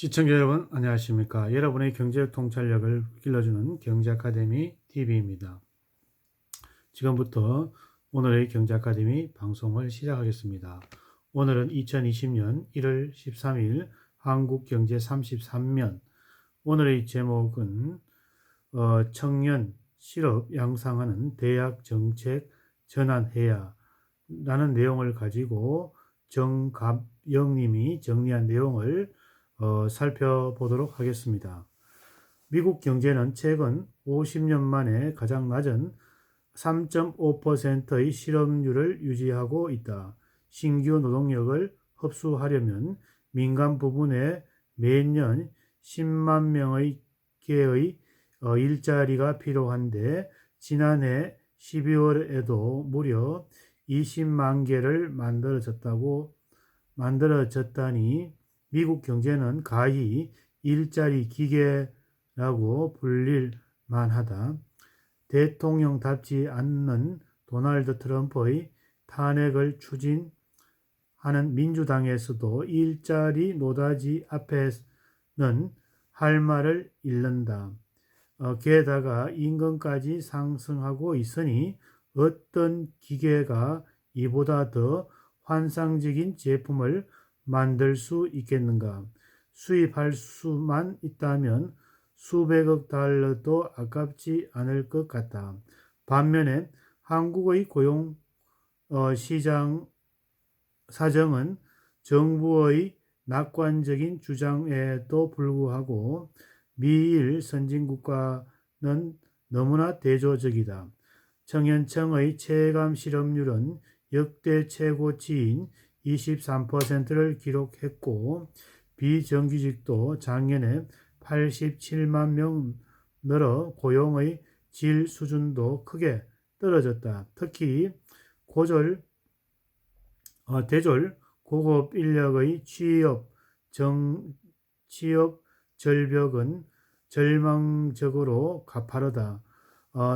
시청자 여러분 안녕하십니까. 여러분의 경제적 통찰력을 길러주는 경제아카데미 TV입니다. 지금부터 오늘의 경제아카데미 방송을 시작하겠습니다. 오늘은 2020년 1월 13일 한국경제 33면. 오늘의 제목은 청년 실업 양상하는 대학 정책 전환해야 라는 내용을 가지고 정갑영님이 정리한 내용을 살펴보도록 하겠습니다. 미국 경제는 최근 50년 만에 가장 낮은 3.5%의 실업률을 유지하고 있다. 신규 노동력을 흡수하려면 민간 부분에 매년 10만 명의 개의 일자리가 필요한데 지난해 12월에도 무려 20만 개를 만들어졌다니 미국 경제는 가히 일자리 기계라고 불릴 만하다. 대통령답지 않는 도널드 트럼프의 탄핵을 추진하는 민주당에서도 일자리 노다지 앞에는 할 말을 잃는다. 게다가 임금까지 상승하고 있으니 어떤 기계가 이보다 더 환상적인 제품을 만들 수 있겠는가? 수입할 수만 있다면 수백억 달러도 아깝지 않을 것 같다. 반면에 한국의 고용 시장 사정은 정부의 낙관적인 주장에도 불구하고 미일 선진국과는 너무나 대조적이다. 청년층의 체감 실업률은 역대 최고치인 23%를 기록했고 비정규직도 작년에 87만 명 늘어 고용의 질 수준도 크게 떨어졌다. 특히 대졸 고급 인력의 취업 절벽은 절망적으로 가파르다.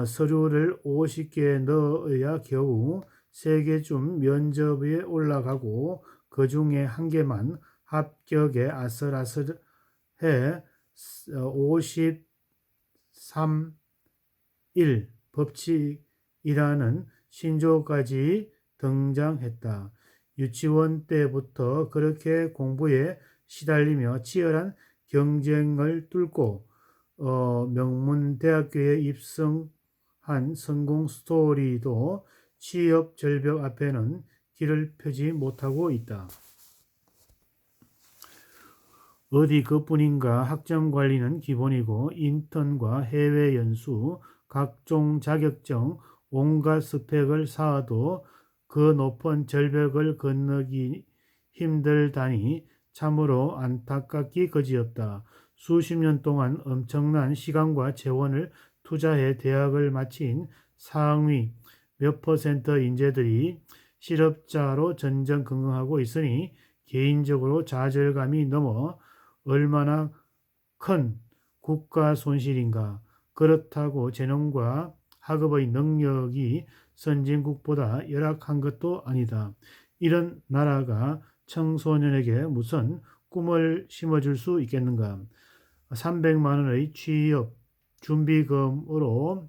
서류를 50개 넣어야 겨우 3개쯤 면접에 올라가고 그 중에 1개만 합격에 아슬아슬해 53일 법칙이라는 신조어까지 등장했다. 유치원 때부터 그렇게 공부에 시달리며 치열한 경쟁을 뚫고 명문대학교에 입성한 성공 스토리도 취업 절벽 앞에는 길을 펴지 못하고 있다. 어디 그뿐인가. 학점 관리는 기본이고 인턴과 해외 연수, 각종 자격증, 온갖 스펙을 쌓아도 그 높은 절벽을 건너기 힘들다니 참으로 안타깝기 그지없다. 수십 년 동안 엄청난 시간과 재원을 투자해 대학을 마친 상위 몇 퍼센트 인재들이 실업자로 전전긍긍하고 있으니 개인적으로 좌절감이 넘어 얼마나 큰 국가 손실인가. 그렇다고 재능과 학업의 능력이 선진국보다 열악한 것도 아니다. 이런 나라가 청소년에게 무슨 꿈을 심어줄 수 있겠는가. 300만 원의 취업 준비금으로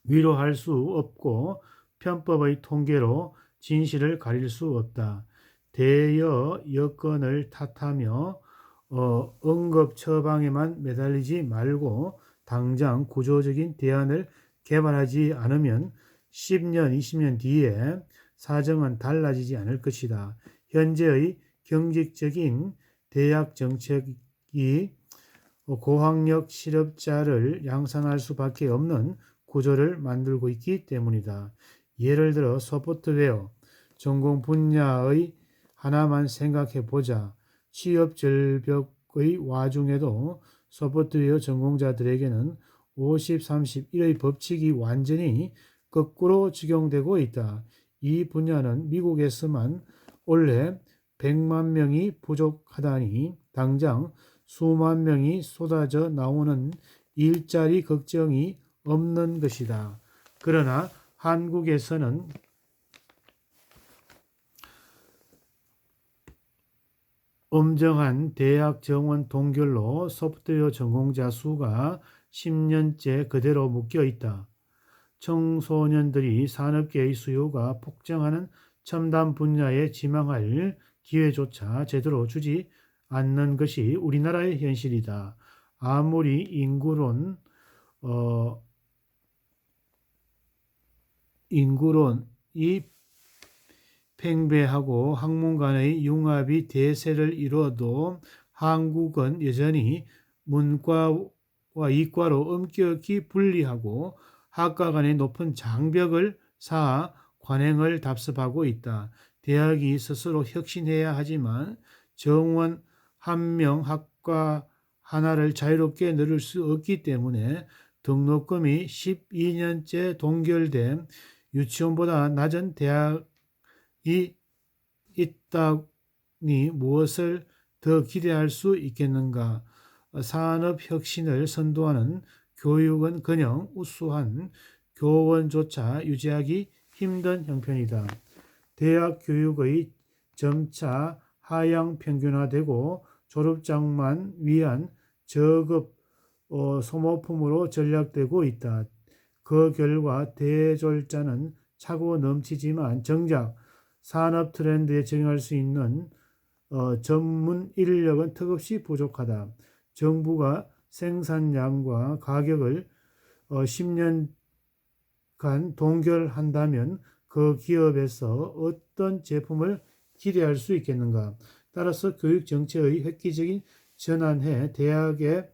위로할 수 없고 편법의 통계로 진실을 가릴 수 없다. 대여 여건을 탓하며 응급 처방에만 매달리지 말고 당장 구조적인 대안을 개발하지 않으면 10년, 20년 뒤에 사정은 달라지지 않을 것이다. 현재의 경직적인 대학 정책이 고학력 실업자를 양산할 수밖에 없는 구조를 만들고 있기 때문이다. 예를 들어 소프트웨어 전공 분야의 하나만 생각해 보자. 취업 절벽의 와중에도 소프트웨어 전공자들에게는 50-31의 법칙이 완전히 거꾸로 적용되고 있다. 이 분야는 미국에서만 올해 100만 명이 부족하다니 당장 수만 명이 쏟아져 나오는 일자리 걱정이 없는 것이다. 그러나 한국에서는 엄정한 대학 정원 동결로 소프트웨어 전공자 수가 10년째 그대로 묶여 있다. 청소년들이 산업계의 수요가 폭증하는 첨단 분야에 지망할 기회조차 제대로 주지 않는 것이 우리나라의 현실이다. 아무리 어, 인구론이 팽배하고 학문 간의 융합이 대세를 이루어도 한국은 여전히 문과와 이과로 엄격히 분리하고 학과 간의 높은 장벽을 쌓아 관행을 답습하고 있다. 대학이 스스로 혁신해야 하지만 정원 한 명 학과 하나를 자유롭게 늘릴 수 없기 때문에 등록금이 12년째 동결된 유치원보다 낮은 대학이 있다니 무엇을 더 기대할 수 있겠는가? 산업혁신을 선도하는 교육은커녕 우수한 교원조차 유지하기 힘든 형편이다. 대학 교육의 점차 하향 평균화되고 졸업장만 위한 저급 소모품으로 전락되고 있다. 그 결과 대졸자는 차고 넘치지만 정작 산업 트렌드에 적응할 수 있는 전문 인력은 턱없이 부족하다. 정부가 생산량과 가격을 10년간 동결한다면 그 기업에서 어떤 제품을 기대할 수 있겠는가? 따라서 교육 정책의 획기적인 전환해 대학에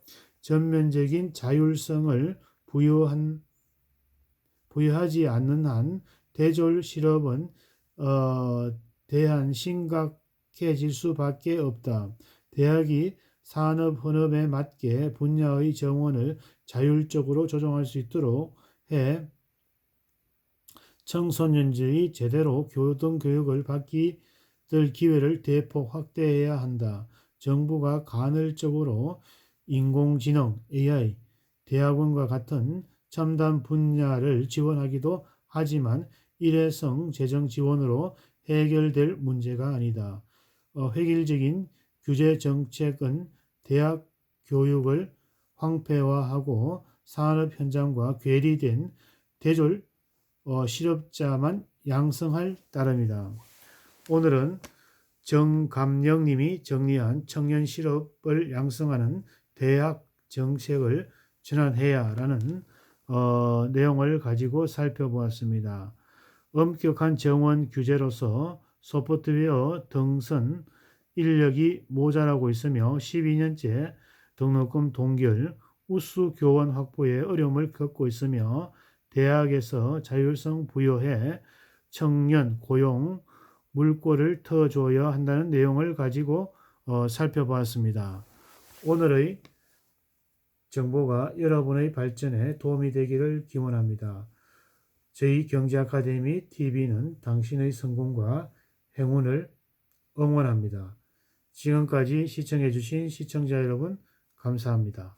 전면적인 자율성을 부여하지 않는 한 대졸 실업은 대한 심각해질 수밖에 없다. 대학이 산업헌업에 맞게 분야의 정원을 자율적으로 조정할 수 있도록 해 청소년들이 제대로 고등교육을 받기 될 기회를 대폭 확대해야 한다. 정부가 간헐적으로 인공지능, AI, 대학원과 같은 첨단 분야를 지원하기도 하지만 일회성 재정 지원으로 해결될 문제가 아니다. 획일적인 규제 정책은 대학 교육을 황폐화하고 산업 현장과 괴리된 대졸 실업자만 양성할 따름이다. 오늘은 정감령님이 정리한 청년 실업을 양성하는 대학 정책을 전환해야라는 내용을 가지고 살펴보았습니다. 엄격한 정원 규제로서 소프트웨어 등선 인력이 모자라고 있으며 12년째 등록금 동결, 우수 교원 확보에 어려움을 겪고 있으며 대학에서 자율성 부여해 청년 고용 물꼬를 터줘야 한다는 내용을 가지고 살펴보았습니다. 오늘의 정보가 여러분의 발전에 도움이 되기를 기원합니다. 저희 경제아카데미 TV는 당신의 성공과 행운을 응원합니다. 지금까지 시청해주신 시청자 여러분 감사합니다.